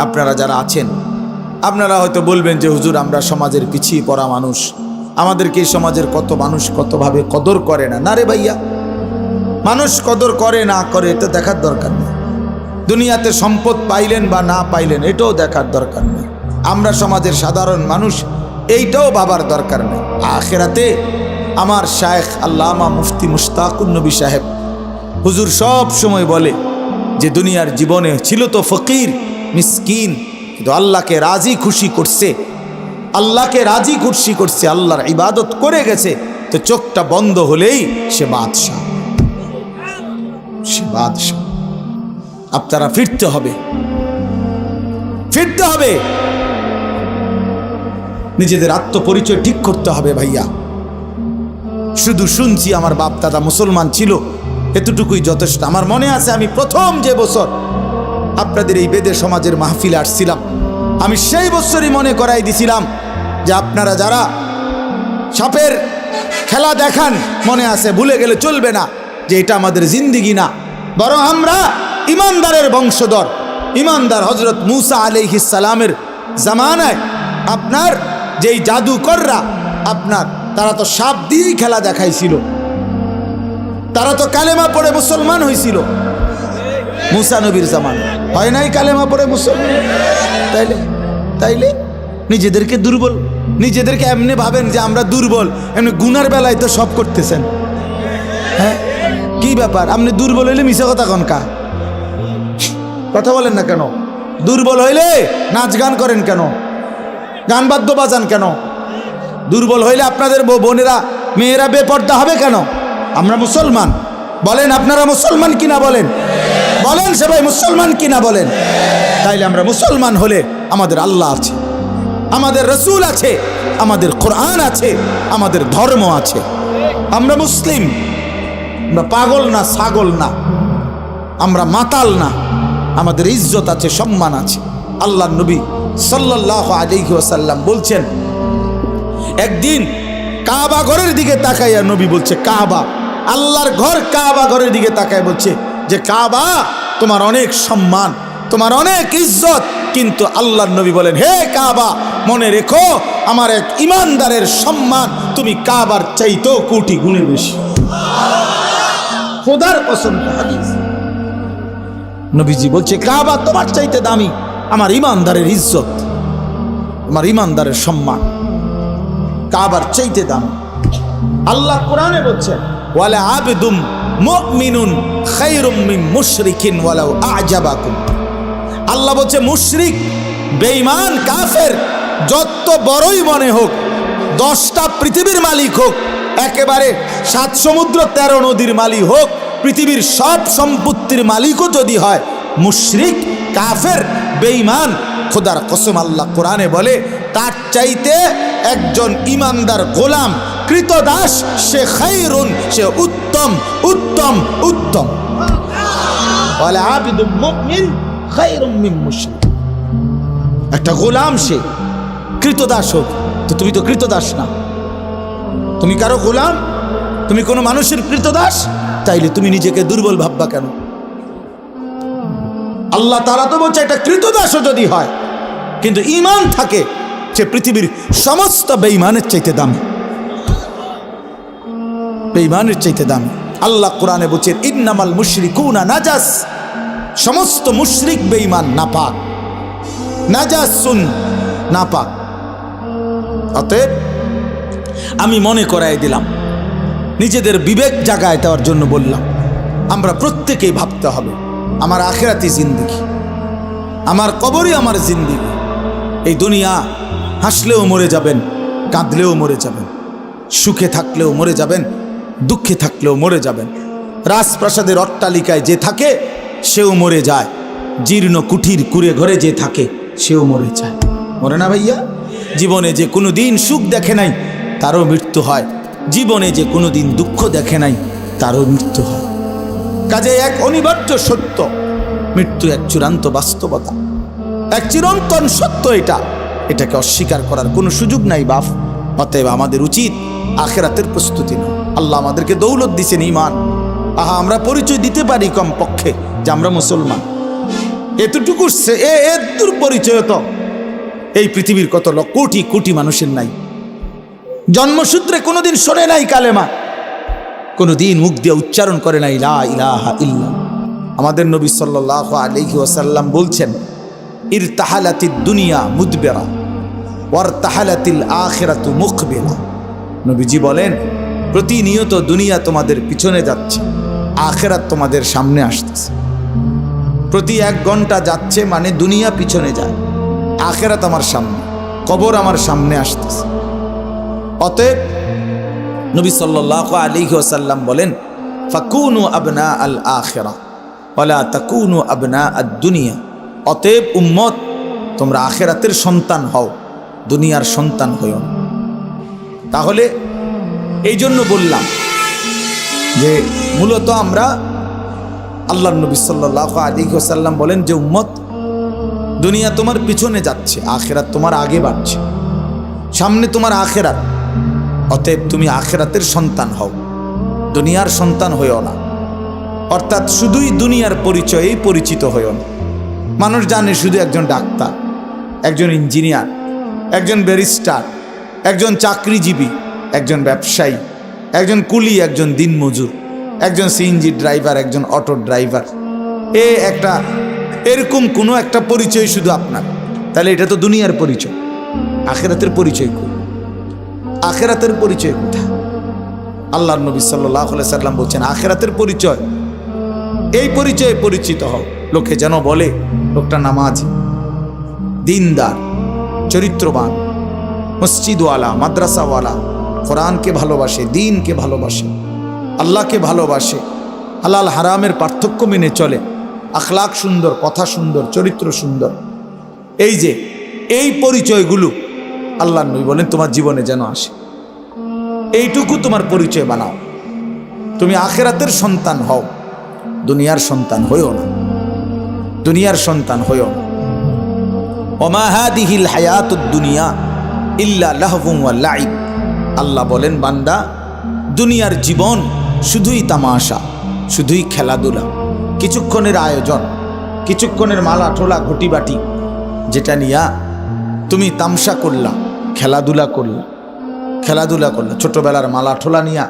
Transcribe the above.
আপনারা যারা আছেন, আপনারা হয়তো বলবেন যে হুজুর আমরা সমাজের পিছিয়ে পড়া মানুষ, আমাদেরকে এই সমাজের কত মানুষ কতভাবে কদর করে না। না রে ভাইয়া, মানুষ কদর করে না করে এটা দেখার দরকার নেই। দুনিয়াতে সম্পদ পাইলেন বা না পাইলেন এটাও দেখার দরকার নেই। আমরা সমাজের সাধারণ মানুষ, এইটাও ভাবার দরকার নেই। আখিরাতে আমার শায়েখ আল্লামা মুফতি মুশতাকুন নবী সাহেব হুজুর সব সময় বলে যে দুনিয়ার জীবনে ছিল তো ফকির মিসকিন, কিন্তু আল্লাহকে রাজি খুশি করছে, আল্লাহকে রাজি খুশি করছে, আল্লাহর ইবাদত করে গেছে, তো চোখটা বন্ধ হলেই সে বাদশাহ, সে বাদশাহ। আপনারা ফিরতে হবে, ফিরতে হবে, নিজেদের আত্মপরিচয় ঠিক করতে হবে ভাইয়া। শুধু শুনছি আমার বাপ দাদা মুসলমান ছিল, এতটুকুই যথেষ্ট। আমার মনে আছে আমি প্রথম যে বছর আপনাদের এই বেদে সমাজের মাহফিলে আসছিলাম, আমি সেই বছরই মনে করাই দিছিলাম যে আপনারা যারা সাপের খেলা দেখান, মনে আছে, ভুলে গেলে চলবে না যে এটা আমাদের জিন্দিগি না, বরং আমরা ইমানদারের বংশধর। ইমানদার হজরত মুসা আলাইহিস সালামের জামানায় আপনার যেই জাদুকররা আপনার, তারা তো সাপ দিয়েই খেলা দেখাইছিল, তারা তো কালেমা পড়ে মুসলমান হয়েছিল মুসা নবীর জামানা, হয় নাই কালেমা পড়ে মুসলমান? তাইলে তাইলে নিজেদেরকে দুর্বল, নিজেদেরকে এমনি ভাবেন যে আমরা দুর্বল, এমনি গুনার বেলায় তো সব করতেছেন। হ্যাঁ, কি ব্যাপার? আপনি দুর্বল হইলে মিশা কথা কনকা কথা বলেন না কেন? দুর্বল হইলে নাচ গান করেন কেন? গান বাদ্য বাজান কেন? দুর্বল হইলে আপনাদের বোনেরা মেয়েরা বেপর্দা হবে কেন? আমরা মুসলমান, বলেন আপনারা মুসলমান কিনা বলেন, বলেন সবাই মুসলমান কিনা বলেন। তাইলে আমরা মুসলমান হলে আমাদের আল্লাহ আছে, আমাদের রসুল আছে, আমাদের কোরআন আছে, আমাদের ধর্ম আছে। আমরা মুসলিম, আমরা পাগল না, ছাগল না, আমরা মাতাল না, আমাদের ইজ্জত আছে, সম্মান আছে। আল্লাহর নবী সাল্লাল্লাহু আলাইহি ওয়াসাল্লাম বলছেন, একদিন কাবা ঘরের দিকে তাকাইয়া নবী বলছে, কাবা, আল্লাহর ঘর কাবা ঘরের দিকে তাকায় বলছে যে কাবা তোমার অনেক সম্মান, তোমার অনেক ইজ্জত, কিন্তু আল্লাহর নবী বলেন, হে কাবা, মনে রেখো আমার এক ইমানদারের সম্মান তুমি কাবার চাইতেও কোটি গুণে বেশি। খোদার কসম, হাদিস নবীজি বলছে কাবা তোমার চাইতে দামি, আমার ইমানদারের ইজ্জত, আমার ইমানদারের সম্মান কাবার চাইতে দামি। আল্লাহ কোরআনে বলছেন, ওয়ালা আবদুম মুমিনুন খায়রুম মিন মুশরিকিন ওয়ালাউ আ'জাবাকুম। আল্লাহ বলছে মুশরিক, বেঈমান, কাফের যত বড়ই মনে হোক, 10টা পৃথিবীর মালিক হোক, একেবারে 7 সমুদ্র 13 নদীর মালিক হোক, পৃথিবীর সব সম্পত্তির মালিকও যদি হয়, মুশরিক, কাফের, বেঈমান, খোদার কসম আল্লাহ কোরআনে বলে তার চাইতে একজন ইমানদার গোলাম, কৃতদাস, সে খায়রুন, সে উত্তম, উত্তম, উত্তম। ওয়ালা আবদুম মুমিন খায়রুম মিন মুশরিক। একটা গোলাম সে কৃতদাস হোক, তো তুমি তো কৃতদাস না, তুমি কারো গোলাম, তুমি কোনো মানুষের কৃতদাস, তাইলে তুমি নিজেকে দুর্বল ভাববা কেন? আল্লাহ তাআলা তো বলছে একটা কৃতদাসও যদি হয় কিন্তু ঈমান থাকে, সে পৃথিবীর সমস্ত বেঈমানের চাইতে দামি, বেঈমানের চাইতে দামি। আল্লাহ কোরআনে বলছেন, ইন্নামাল মুশরিকুনা নাজাস, সমস্ত মুশরিক বেঈমান, নাপাক, নাজাসুন, নাপাক। অতএব আমি মনে করাই দিলাম, নিজেদের বিবেক জাগায় দেওয়ার জন্য বললাম, আমরা প্রত্যেকেই ভাবতে হবে আমার আখিরাতি জিন্দেগি, আমার কবরই আমার জিন্দেগি। এই দুনিয়া হাসলেও মরে যাবেন, কাঁদলেও মরে যাবেন, সুখে থাকলেও মরে যাবেন, দুঃখে থাকলেও মরে যাবেন। রাজপ্রাসাদের অট্টালিকায় যে থাকে সেও মরে যায়, জীর্ণ কুঠির কুড়ে ঘরে যে থাকে সেও মরে যায়, মরে না ভাইয়া? জীবনে যে কোনো দিন সুখ দেখে নাই তারও মৃত্যু হয়, জীবনে যে কোনো দিন দুঃখ দেখে নাই তারও মৃত্যু হয়। কাজে এক অনিবার্য সত্য, মৃত্যু এক চূড়ান্ত বাস্তবতা, এক চিরন্তন সত্য, এটাকে অস্বীকার করার কোনো সুযোগ নাই বাপ। অতএব আমাদের উচিত আখিরাতের প্রস্তুতি নাও। আল্লাহ আমাদেরকে দৌলত দিয়েছেন ঈমান। আমরা পরিচয় দিতে পারি কমপক্ষে যে আমরা মুসলমান, এতটুকু এর পরিচয় তো এই পৃথিবীর কত কোটি কোটি মানুষের নাই। জন্মসূত্রে কোনোদিন শোনে নাই কালেমা, কোনোদিন মুখ দিয়ে উচ্চারণ করে নাই লা ইলাহা ইল্লাল্লাহ। আমাদের নবী সাল্লাল্লাহু আলাইহি ওয়াসাল্লাম বলছেন, ইরতাহালাতিদ দুনিয়া মুদবিরা ওয়ারতাহালাতিল আখিরাতু মুকবিলা। নবীজি বলেন, প্রতিনিয়ত দুনিয়া তোমাদের পিছনে যাচ্ছে, আখিরাত তোমাদের সামনে আসতেছে। প্রতি 1 ঘন্টা যাচ্ছে মানে দুনিয়া পিছনে যায়, আখিরাত আমার সামনে, কবর আমার সামনে আসতেছে। অতএব নবী সাল্লাল্লাহু আলাইহি ওয়াসাল্লাম বলেন, ফাকুনু আবনা আল আখিরা ওয়ালা তাকুনু আবনা আদ দুনিয়া। অতএব উম্মত, তোমরা আখিরাতের সন্তান হও, দুনিয়ার সন্তান হইও না। তাহলে এই জন্য বললাম যে মূলত আমরা, আল্লাহর নবী সাল্লাল্লাহু আলাইহি ওয়াসাল্লাম বলেন যে উম্মত, দুনিয়া তোমার পিছনে যাচ্ছে, আখিরাত তোমার আগে বাড়ছে, সামনে তোমার আখিরাত। অতএব তুমি আখিরাতের সন্তান হও, দুনিয়ার সন্তান হইও না। অর্থাৎ শুধুই দুনিয়ার পরিচয়েই পরিচিত হইও না। মানুষ জানে শুধু একজন ডাক্তার, একজন ইঞ্জিনিয়ার, একজন ব্যারিস্টার, একজন চাকরিজীবী, একজন ব্যবসায়ী, একজন কুলি, একজন দিনমজুর, একজন সিএনজি ড্রাইভার, একজন অটো ড্রাইভার। এরকম কোনো একটা পরিচয় শুধু আপনার। তাহলে এটা তো দুনিয়ার পরিচয়। আখিরাতের পরিচয় কই? আখিরাতের পরিচয় কোথায়? আল্লাহর নবী সাল্লাল্লাহু আলাইহি সাল্লাম বলছেন, আখিরাতের পরিচয়, এই পরিচয়ে পরিচিত হও। লোকে যেন বলে লোকটা নামাজি, দিনদার, চরিত্রবান, মসজিদওয়ালা, মাদ্রাসাওয়ালা, কোরআনকে ভালোবাসে, দিনকে ভালোবাসে, আল্লাহকে ভালোবাসে, হালাল হারামের পার্থক্য মেনে চলে, আখলাক সুন্দর, কথা সুন্দর, চরিত্র সুন্দর। এই যে এই পরিচয়গুলো আল্লাহর নবী বলেন তোমার জীবনে যেন আসে। এইটুকু তোমার পরিচয় বানাও। তুমি আখিরাতের সন্তান হও, দুনিয়ার সন্তান হইও না, দুনিয়ার সন্তান হইও না। ওমা হাদিহিল হায়াতুদ দুনিয়া ইল্লা লাহবুন ওয়া লাইব। আল্লাহ বলেন, বান্দা, দুনিয়ার জীবন শুধুই তামাশা, শুধুই খেলাধুলা, কিছুক্ষণের আয়োজন, কিছুক্ষণের মালা ঠোলা ঘটি বাটি, যেটা নিয়া তুমি তামসা করলা, খেলাধুলা করলা, ছোটবেলার মালা ঠোলা নিয়া